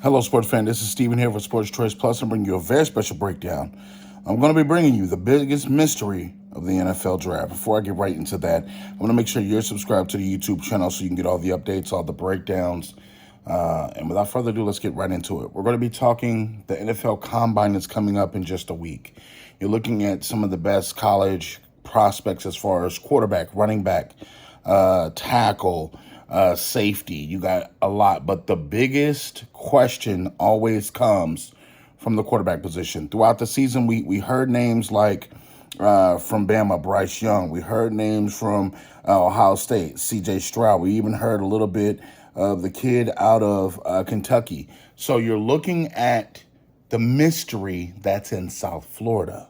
Hello, sports fan. This is Steven here for Sports Choice Plus. I'm bringing you a very special breakdown. I'm going to be bringing you the biggest mystery of the NFL draft. Before I get right into that, I want to make sure you're subscribed to the YouTube channel so you can get all the updates, all the breakdowns. And without further ado, let's get right into it. We're going to be talking the NFL Combine that's coming up in just a week. You're looking at some of the best college prospects as far as quarterback, running back, tackle, safety. You got a lot, but the biggest question always comes from the quarterback position. Throughout the season, we heard names like from Bama, Bryce Young. We heard names from Ohio State, C.J. Stroud. We even heard a little bit of the kid out of Kentucky. So you're looking at the mystery that's in South Florida.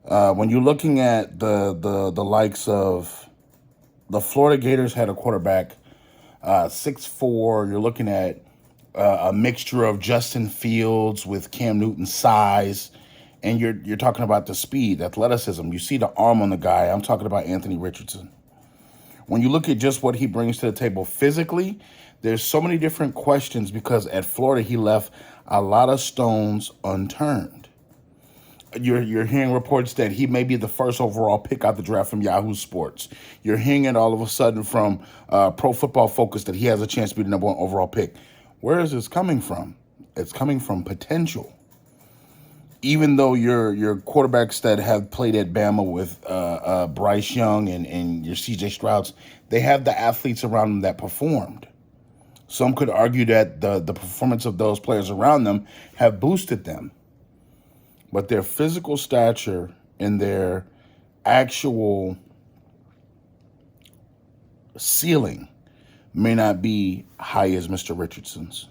When you're looking at the likes of the Florida Gators had a quarterback, 6'4". You're looking at a mixture of Justin Fields with Cam Newton's size, and you're talking about the speed, athleticism. You see the arm on the guy. I'm talking about Anthony Richardson. When you look at just what he brings to the table physically, there's so many different questions because at Florida he left a lot of stones unturned. You're hearing reports that he may be the first overall pick out the draft from Yahoo Sports. You're hearing it all of a sudden from Pro Football Focus that he has a chance to be the number one overall pick. Where is this coming from? It's coming from potential. Even though your quarterbacks that have played at Bama with Bryce Young and your C.J. Strouds, they have the athletes around them that performed. Some could argue that the performance of those players around them have boosted them. But their physical stature and their actual ceiling may not be high as Mr. Richardson's.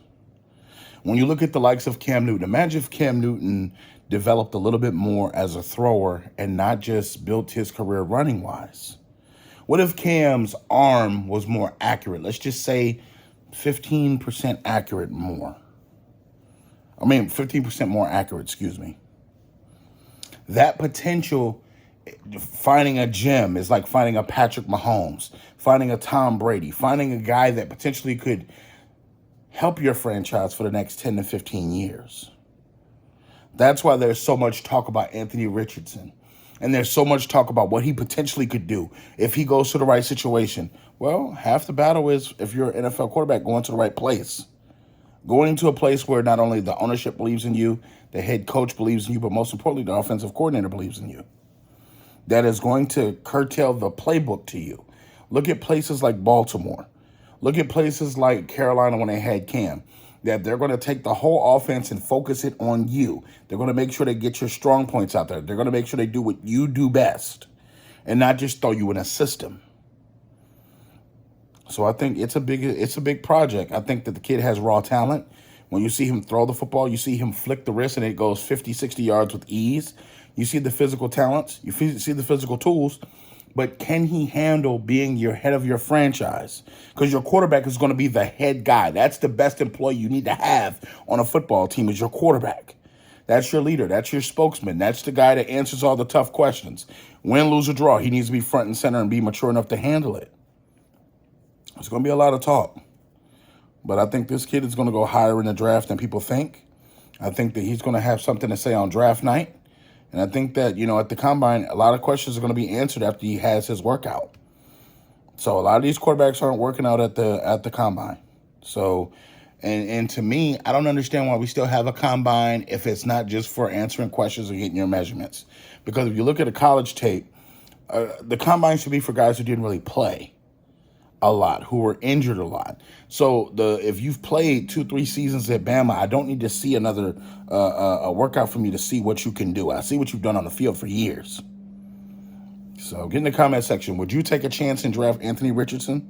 When you look at the likes of Cam Newton, imagine if Cam Newton developed a little bit more as a thrower and not just built his career running wise. What if Cam's arm was more accurate? Let's just say 15% accurate more. 15% more accurate, excuse me. That potential, finding a gem is like finding a Patrick Mahomes, finding a Tom Brady, finding a guy that potentially could help your franchise for the next 10 to 15 years. That's why there's so much talk about Anthony Richardson. And there's so much talk about what he potentially could do if he goes to the right situation. Well, half the battle is if you're an NFL quarterback going to the right place. Going to a place where not only the ownership believes in you, the head coach believes in you, but most importantly, the offensive coordinator believes in you. That is going to curtail the playbook to you. Look at places like Baltimore. Look at places like Carolina when they had Cam. That they're going to take the whole offense and focus it on you. They're going to make sure they get your strong points out there. They're going to make sure they do what you do best and not just throw you in a system. So I think it's a big project. I think that the kid has raw talent. When you see him throw the football, you see him flick the wrist and it goes 50, 60 yards with ease. You see the physical talents. You see the physical tools. But can he handle being your head of your franchise? Because your quarterback is going to be the head guy. That's the best employee you need to have on a football team is your quarterback. That's your leader. That's your spokesman. That's the guy that answers all the tough questions. Win, lose, or draw, he needs to be front and center and be mature enough to handle it. There's going to be a lot of talk. But I think this kid is going to go higher in the draft than people think. I think that he's going to have something to say on draft night. And I think that, at the Combine, a lot of questions are going to be answered after he has his workout. So a lot of these quarterbacks aren't working out at the Combine. So, and to me, I don't understand why we still have a Combine if it's not just for answering questions or getting your measurements. Because if you look at a college tape, the Combine should be for guys who didn't really play a lot, who were injured a lot. So if you've played 2-3 seasons at Bama, I don't need to see another a workout from you to see what you can do. I see what you've done on the field for years. So get in the comment section. Would you take a chance and draft Anthony Richardson?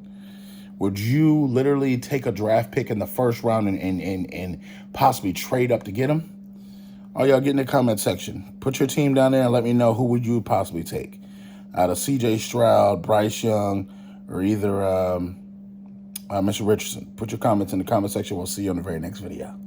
Would you literally take a draft pick in the first round and possibly trade up to get him? All y'all get in the comment section. Put your team down there and let me know who would you possibly take out of C.J. Stroud, Bryce Young, or either Mr. Richardson. Put your comments in the comment section. We'll see you on the very next video.